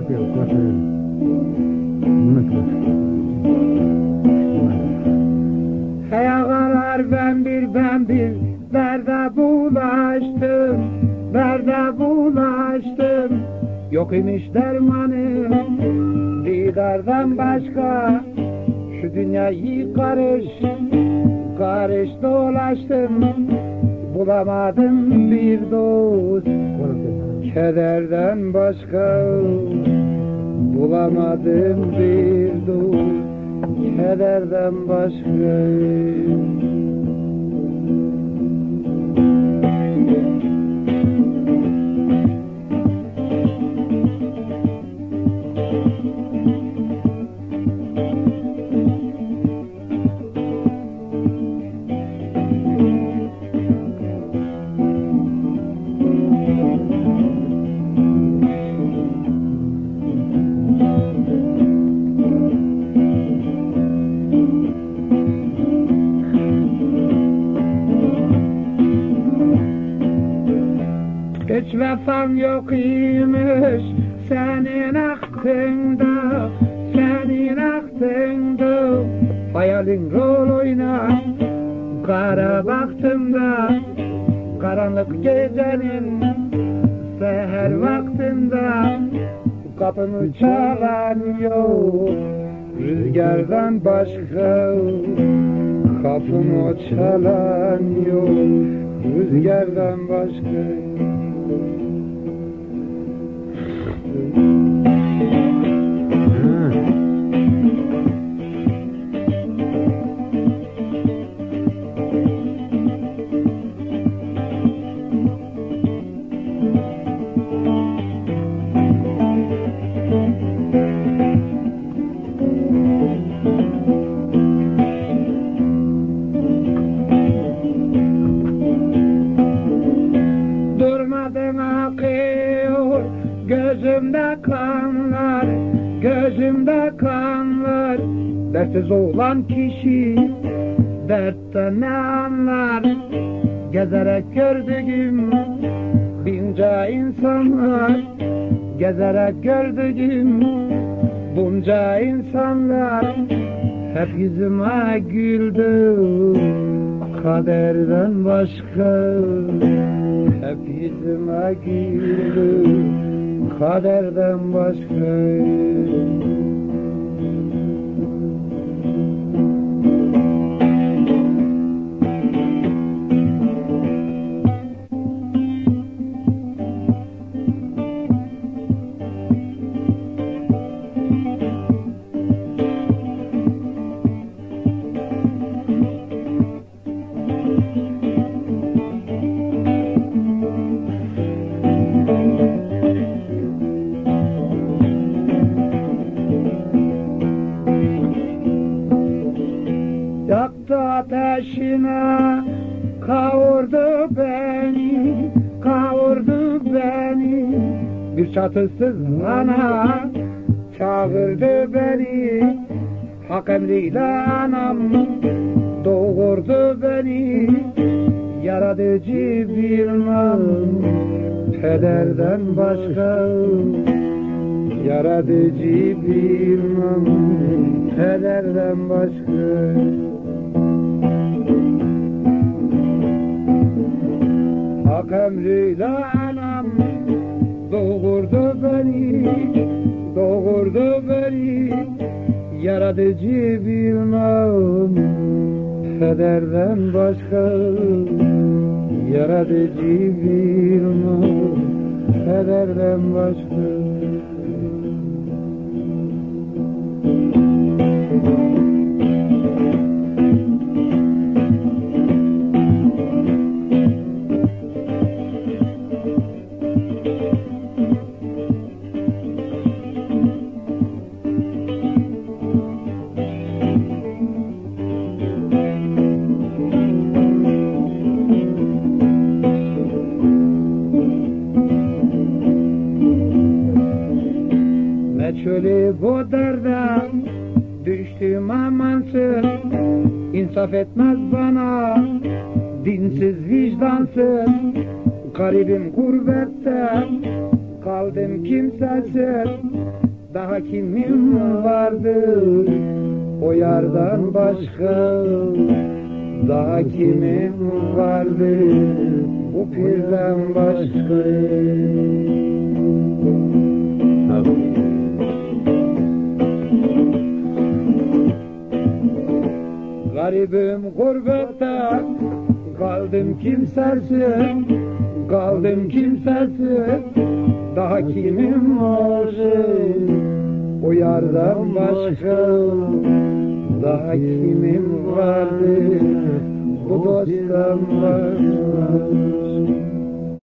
yapıyor kuaförü. Hey ağalar ben bir derde bulaştım, derde bulaştım. Yok imiş dermanım didardan başka. Şu dünyayı karış dolaştım. Bulamadım bir dost kederden başka. Bulamadım bir dost kederden başka. Hiç vefam yok imiş senin aklında, senin aklında. Hayalin rol oynar kara baktımda, karanlık gecenin seher vaktinde. Kapımı çalan yok rüzgardan başka, kapımı çalan yok rüzgardan başka. Durmadan akıyor gözümde kanlar, gözümde kanlar. Dertsiz olan kişi dertten ne anlar? Gezerek gördüğüm binca insanlar, gezerek gördüğüm bunca insanlar. Hep yüzüme güldü kaderden başka. Hep yüzüme güldü kaderden başka. Yaktı ateşine, kavurdu beni, kavurdu beni. Bir çatısız ana çağırdı beni. Hak emriyle anam doğurdu beni. Yaratıcı bilmem pederden başka. Yaratıcı bilmem pederden başka. Hak emriyle anam doğurdu beni, doğurdu beni. Yaratıcı bilmem pederden başka. Yaratıcı bilmem pederden başka. Meçhulü bu derde düştüm amansız. İnsaf etmez bana dinsiz vicdansız. Garibim gurbette kaldım kimsesiz, daha kimim vardır o yardan başka, daha kimim vardır bu pirden başka. Garibim gurbette, kaldım kimsesiz, kaldım kimsesiz, daha kimim olsun o yardan başka, daha kimim vardı bu dosttan başka.